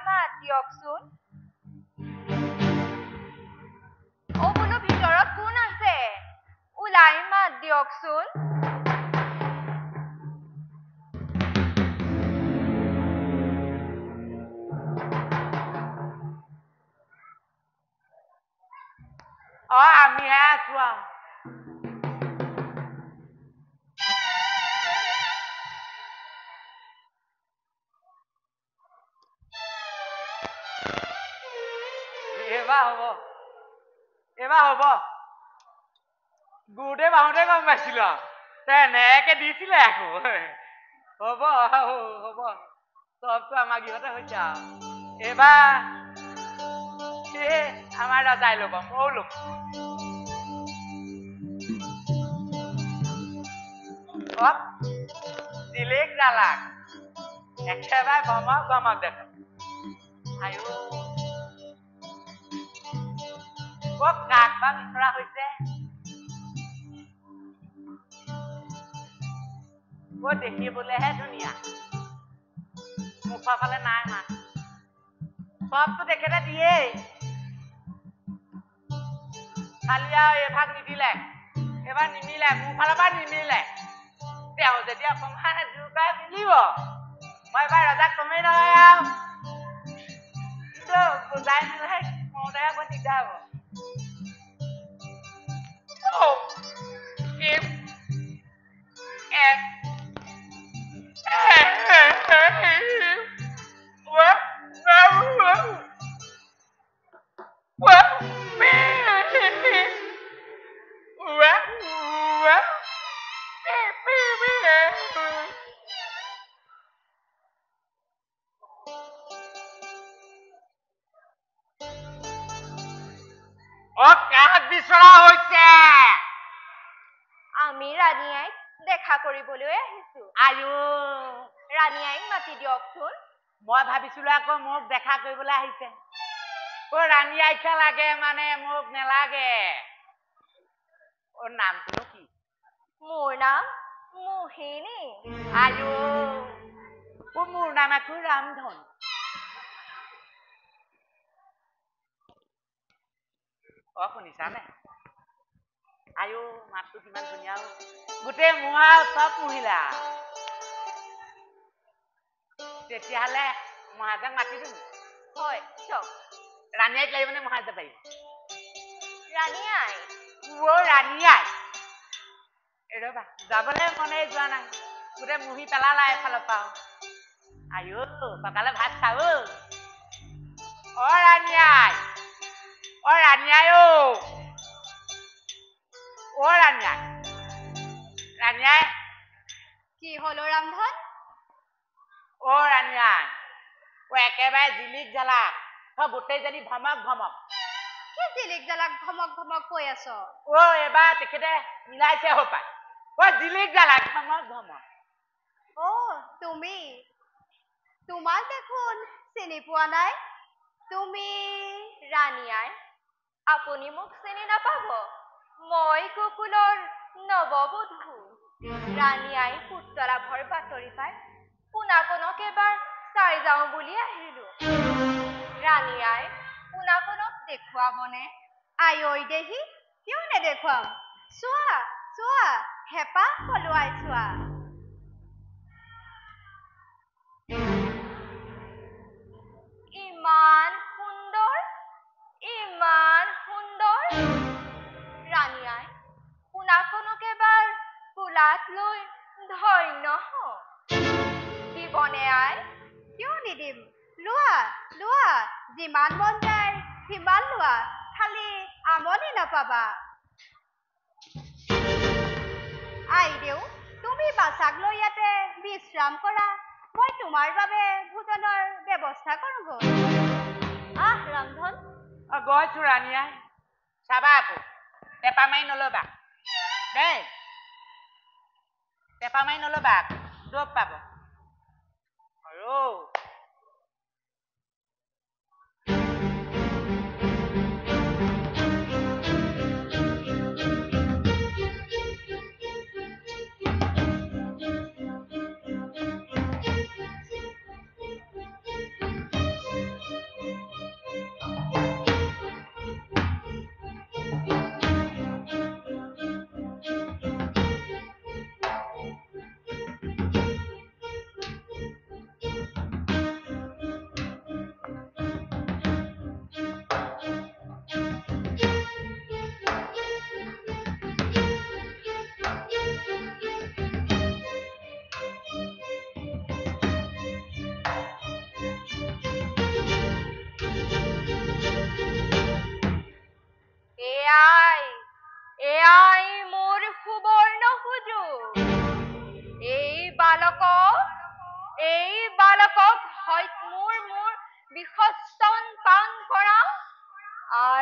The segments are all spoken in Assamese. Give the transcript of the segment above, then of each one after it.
মাত দিয়কচোন অ বোলো ভিতৰত কোন আছে ওলাই মাত দিয়কচোন আমি আছো এবাৰ হব গুৰুদেৱ আহোঁতে গম পাইছিলো তেনেকে দিছিলে আকৌ হব হব চবটো আমাৰ গৃহতে হৈছে এইবাৰ আমাৰ ৰজাই ল'ব ময়ো ল'ব দিলেক জালাক একেবাৰে গমক দেখ আয়ো কাক বা বিচৰা হৈছে দেখিবলেহে ধুনীয়া মুখৰ ফালে নাই মা সবটো তেখেতে দিয়েই খালি আৰু এভাগ নিদিলে এবাৰ নিমিলে মোৰ ফালৰ পৰা নিমিলে তেওঁ যেতিয়া অকমান দুবাৰ মিলিব মই এবাৰ ৰজাক কমেই নহয় আৰু বুজাই মিলাই কওঁতে আকৌ দিগদাৰ হ'ব আমি ৰাণী আইক দেখা কৰিবলৈ আহিছো আয়ো ৰাণী আইক মাতি দিয়কচোন মই ভাবিছিলো আকৌ মোক দেখা কৰিবলৈ আহিছে ৰাণী আইকা লাগে মানে মোক নেলাগে নামটো কি মোৰ নাম মোহিনী আয়ো মোৰ নাম আকৌ ৰামধন শুনিছানে আয়ো মাতটো কিমান ধুনীয়া গোটেই মহা চব মহিলা তেতিয়াহ'লে মহাজাক মাতি দিম হয় চক ৰাণী আইক লাগিব নে মহাজা পাৰিব ৰাণী আই ৰাণী আই ৰবা যাবলৈ মনে যোৱা নাই গোটেই মুহি পেলালা এফালৰ পৰা আয়ো ককালে ভাত খাও ৰাণী আই ৰাণী আই ৰাণী আই ৰাণী আই কি হলো ৰামধন ৰাণী আই একেবাৰে জিলিক জালাক গোটেই যদি ভমক ভমক কি জিলিক জালাক ভমক ভমক কৈ আছ এবাৰ তেখেতে মিলাইছে হপায় জিলিক জালাক ভমক ভমক তুমি তোমাক দেখোন চিনি পোৱা নাই তুমি ৰাণী আই আপুনি মোক চিনি নাপাব মই গোকুলৰ নৱবধূ ৰাণী আই পুত্ৰ লাভৰ বাতৰি পাই পোনাকণক এবাৰ চাই যাওঁ বুলি আহিলো ৰাণী আই পোনাকণক দেখুৱাবনে আই ঐ দেহি কিয় নেদেখুৱাম চোৱা চোৱা হেঁপাহ পলুৱাই চোৱা ইমান সুন্দৰ ৰাণী আই পোনাকণক এবাৰ কোলাত লৈ ধন্য দিবনে আই কিয় নিদিম লোৱা লোৱা যিমান মন যায় সিমান লোৱা খালি আমনি নাপাবা আইদেউ তুমি বাছাক লৈ ইয়াতে বিশ্ৰাম কৰা মই তোমাৰ বাবে ভোজনৰ ব্যৱস্থা কৰোঁগৈ ৰামধন গৈছো ৰাণী আই চাবা আকৌ টেপা মাৰি নল'বা দেই টেপা মাৰি নল'বা দুখ পাব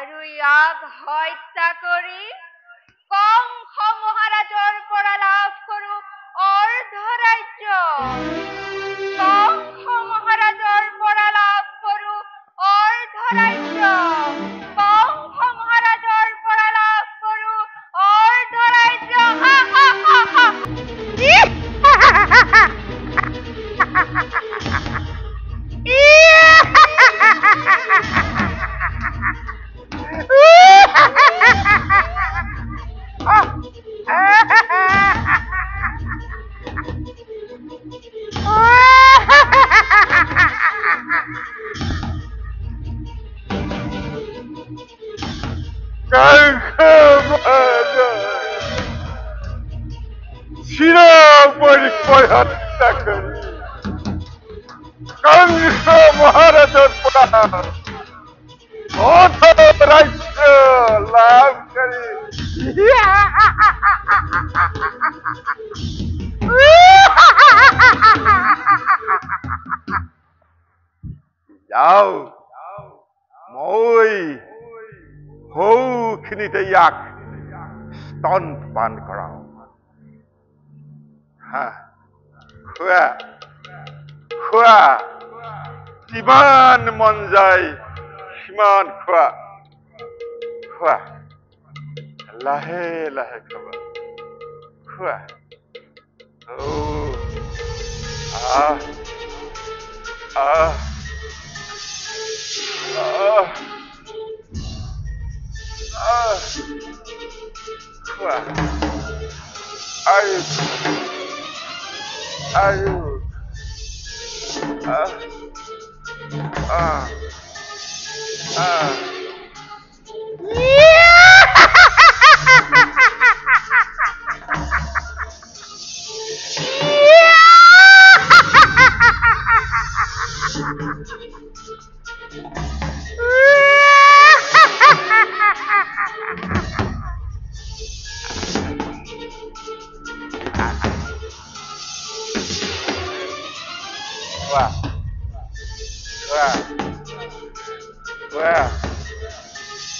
আৰু ইয়াক হত্যা কৰি কংস মহাৰাজৰ পৰা লাভ কৰো অৰ্ধৰাজ্য। কংস মহাৰাজৰ পৰা লাভ কৰো অৰ্ধৰাজ্য। কংস মহাৰাজৰ পৰা লাভ কৰো অৰ্ধৰাজ্য। কংস মহাৰাজেৰ পৰা অৰ্ধৰাজ্য লাভ কৰি যাও মই সৌখিনিতে ইয়াক স্তনপান কৰাও। খোৱা খোৱা, যিমান মন যায় সিমান খোৱা। খোৱা, লাহে লাহে খাবা। খোৱা। খোৱা। আৰু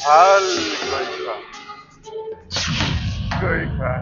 ভাল কৰি খোৱা।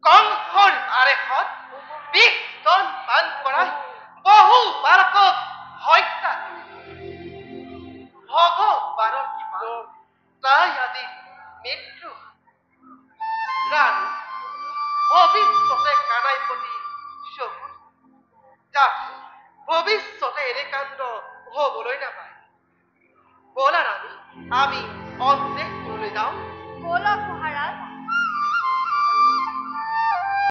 কংসৰ আৰেখত বিষ তন পান কৰাই বহু বালকক